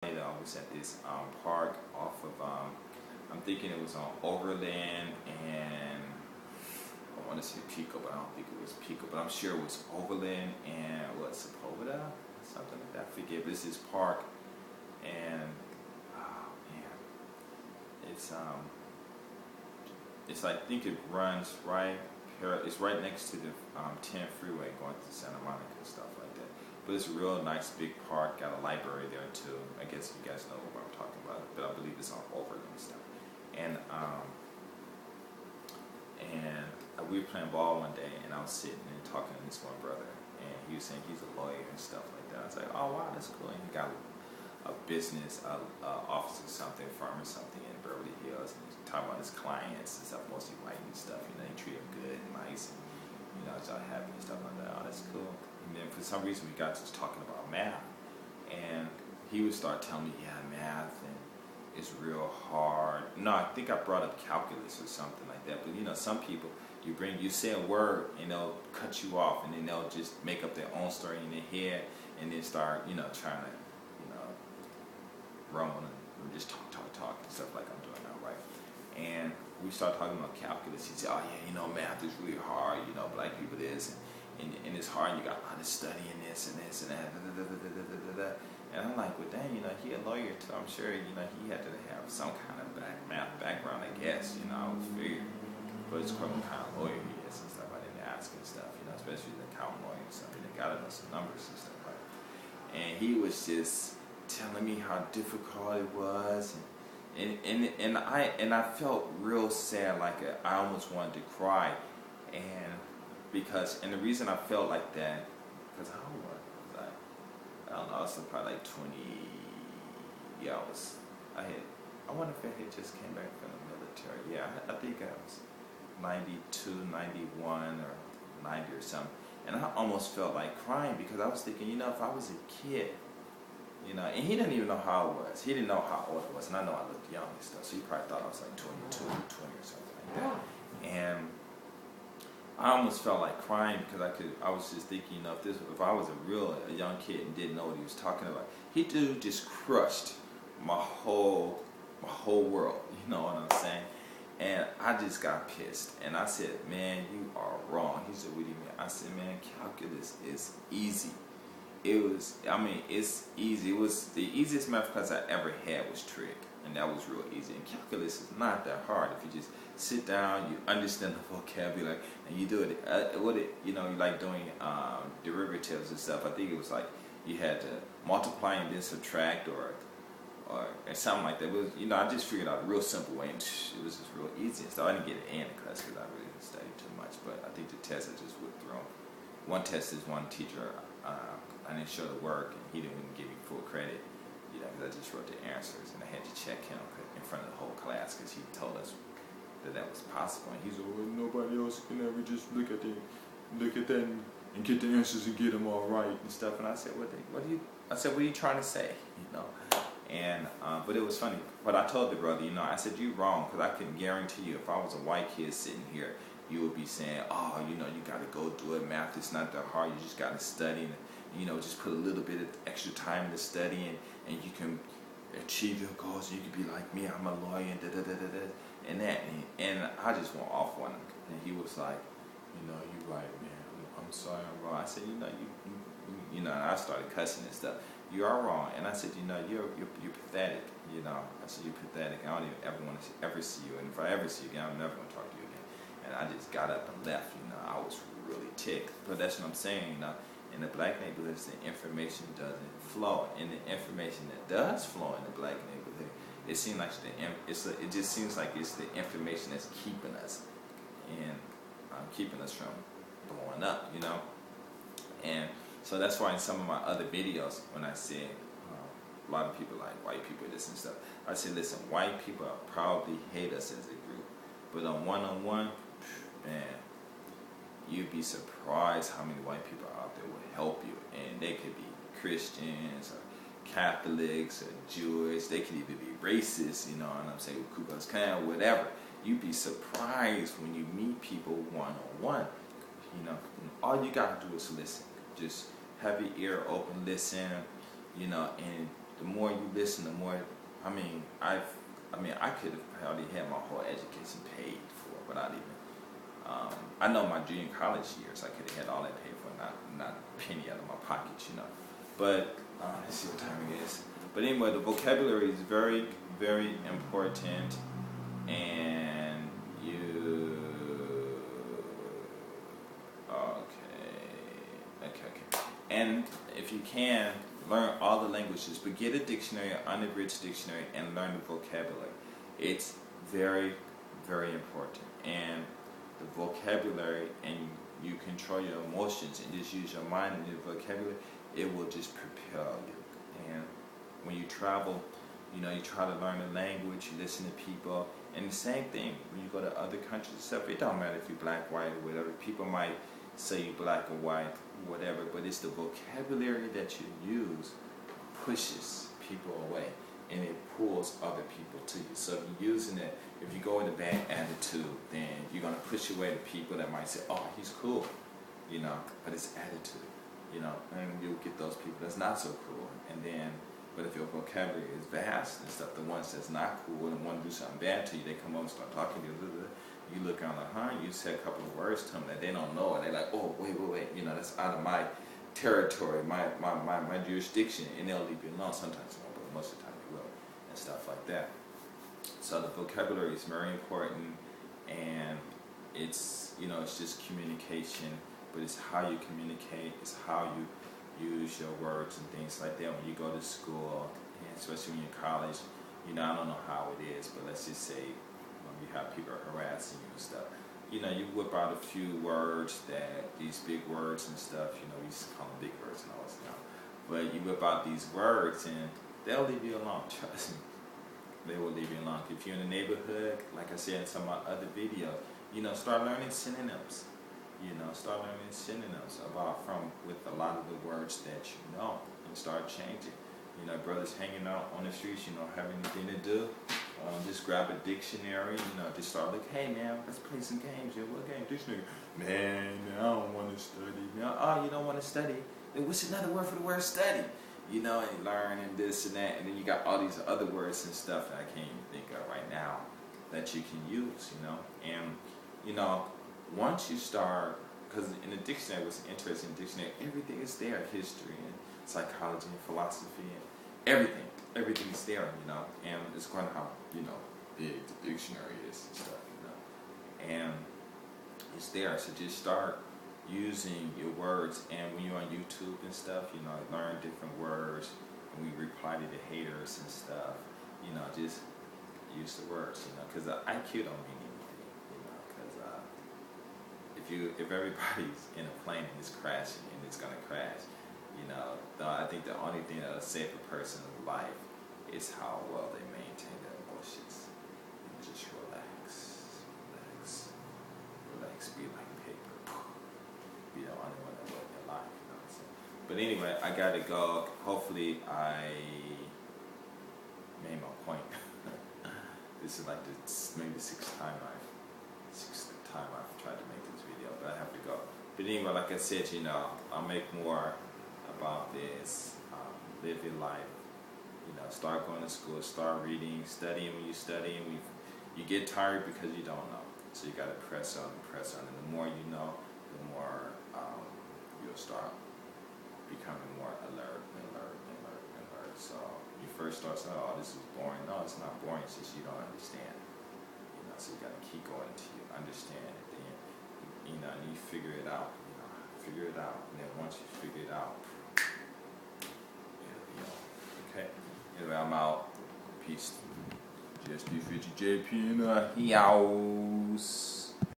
I was at this park off of, I'm thinking it was on Overland and I want to say Pico, but I don't think it was Pico, but I'm sure it was Overland and what, Sepulveda? Something like that. I forget. This is park and, oh man, it's, I think it runs right, it's right next to the 10 freeway going to Santa Monica and stuff like that. But it's a real nice big park, got a library there too. I guess you guys know what I'm talking about, but I believe it's on Overland and stuff. And we were playing ball one day, and I was sitting and talking to this one brother, and he was saying he's a lawyer and stuff like that. I was like, oh wow, that's cool. And he got a business, office or something, firm or something in Beverly Hills, and he's talking about his clients and stuff, mostly white and stuff. You know, he treat them good and nice, and it's all happy and stuff like that. Oh, that's cool. And then for some reason we got to talking about math, and he would start telling me, yeah, math and it's real hard. No, I think I brought up calculus or something like that. But some people, you say a word and they'll cut you off, and then they'll just make up their own story in their head, and then start trying to roam and just talk and stuff like I'm doing now, right? And we started talking about calculus. He said, oh yeah, math is really hard. Black people this and it's hard. You got a lot of studying this and this and that. Da, da, da, da, da, da, da. And I'm like, well, dang, he a lawyer too. I'm sure, he had to have some kind of math background, I guess. I was figuring. But it's what kind of lawyer he is and stuff. I didn't ask and stuff, especially the accountant lawyer and stuff. They got to know some numbers and stuff, right? And he was just telling me how difficult it was, and I felt real sad, like I almost wanted to cry, and the reason I felt like that, because how old was I don't know, I was probably like 20. Yeah, I wonder if I had just came back from the military. Yeah, I think I was 92, 91, or 90 or something, and I almost felt like crying because I was thinking, if I was a kid. And he didn't even know how I was. He didn't know how old I was, and I know I looked young and stuff, so he probably thought I was like 22, 20 or something like that. And I almost felt like crying because I was just thinking, if I was a young kid and didn't know what he was talking about, he just crushed my whole world. You know what I'm saying? And I just got pissed, and I said, man, you are wrong. He said, what do you mean? I said, man, calculus is easy. It's easy. It was the easiest math class I ever had was trig, and that was real easy. And calculus is not that hard if you just sit down, you understand the vocabulary, and you do it. You like doing derivatives and stuff. I think it was like you had to multiply and then subtract, or something like that. It was, I just figured out a real simple way, and it was just real easy. So I didn't get an A in the class because I really didn't study too much. But I think the test I just whipped through. One test is one teacher. I didn't show the work, and he didn't even give me full credit, because I just wrote the answers, and I had to check him in front of the whole class because he told us that was possible. And he's like, well, nobody else can ever just look at that and get the answers and get them all right and stuff. And I said, what are you trying to say? And but it was funny. But I told the brother, I said, you wrong, because I can guarantee you, if I was a white kid sitting here, you would be saying, oh, you got to go do it. Math is not that hard. You just got to study. And, just put a little bit of extra time into studying, and you can achieve your goals. You could be like me. I'm a lawyer, and and that. And I just went off on him, and he was like, you're right, man. I'm sorry, I'm wrong. I said, and I started cussing and stuff. You are wrong. And I said, you're pathetic. I said, you're pathetic. I don't even ever want to ever see you. And if I ever see you again, I'm never going to talk to you again. And I just got up and left. I was really ticked. But that's what I'm saying. In the black neighborhoods, the information doesn't flow. And the information that does flow in the black neighborhood, it seems like it just seems like it's the information that's keeping us and keeping us from blowing up. And so that's why in some of my other videos, when I said a lot of people like white people this and stuff, I said, listen, white people probably hate us as a group, but on one-on-one, man, you'd be surprised how many white people out there will help you. And they could be Christians or Catholics or Jewish. They could even be racist, what I'm saying, Ku Klux Klan, whatever. You'd be surprised when you meet people one-on-one. All you gotta do is listen. Just have your ear open, listen, and the more you listen, the more. I could have probably had my whole education paid for without even. I know my junior college years, I could have had all that paid for, not a penny out of my pocket, But let's see what time it is. But anyway, the vocabulary is very, very important, and okay. And if you can, learn all the languages, but get a dictionary, an unabridged dictionary, and learn the vocabulary. It's very, very important. And the vocabulary, and you control your emotions and just use your mind and your vocabulary, it will just propel you. And when you travel, you try to learn the language, you listen to people, and the same thing when you go to other countries and stuff. It don't matter if you're black, white, or whatever. People might say you're black or white, whatever, but it's the vocabulary that you use pushes people away, and it pulls other people to you. So if you're using it, if you go with a bad attitude, then you're gonna push away the people that might say, "Oh, he's cool," but it's attitude, and you'll get those people that's not so cool. And then, but if your vocabulary is vast and stuff, the ones that's not cool and want to do something bad to you, they come up and start talking to you. You look around like, you said a couple of words to them that they don't know, and they're like, "Oh, wait, that's out of my territory, my jurisdiction," and they'll leave you alone. Sometimes they won't, but most of the time they will, and stuff like that. So the vocabulary is very important, and it's it's just communication, but it's how you communicate, it's how you use your words and things like that when you go to school, and especially when you're in college. I don't know how it is, but let's just say you have people harassing you and stuff. You whip out a few words, these big words and stuff. We used to call them big words and all this stuff. But you whip out these words and they'll leave you alone. Trust me, they will leave you alone. If you're in the neighborhood, like I said in some of my other videos, start learning synonyms. Start learning synonyms with a lot of the words that and start changing. Brothers hanging out on the streets, having anything to do. Just grab a dictionary, just start looking, "Hey man, let's play some games." "What game?" "Dictionary." Man, I don't want to study. "Oh, you don't want to study? Then what's another word for the word study?" And learn and this and that, and then you got all these other words and stuff that I can't even think of right now that you can use, And, once you start, because in the dictionary, what's interesting in the dictionary, everything is there, history and psychology and philosophy and everything's there, and it's kind of how, big the dictionary is and stuff, and it's there. So just start using your words, and when you're on YouTube and stuff, learn different words, and we reply to the haters and stuff, just use the words, because the IQ don't mean anything, because if everybody's in a plane and it's crashing and it's gonna crash, I think the only thing that'll save a person's life is how well they maintain their emotions. Just relax, be like paper. Be the only one that will in your life, But anyway, I gotta go. Hopefully I made my point. This is like maybe the sixth time I've tried to make this video, but I have to go. But anyway, like I said, I'll make more about this. Live your life. Start going to school, start reading, studying. When you study, you get tired because you don't know. So you got to press on. And the more you know, the more you'll start becoming more alert. So you first start saying, "Oh, this is boring." No, it's not boring. It's just you don't understand. So you got to keep going until you understand it. Then, and you figure it out. And then once you figure it out, it'll be on. Okay. Anyway, I'm out. Peace. GSD50JP and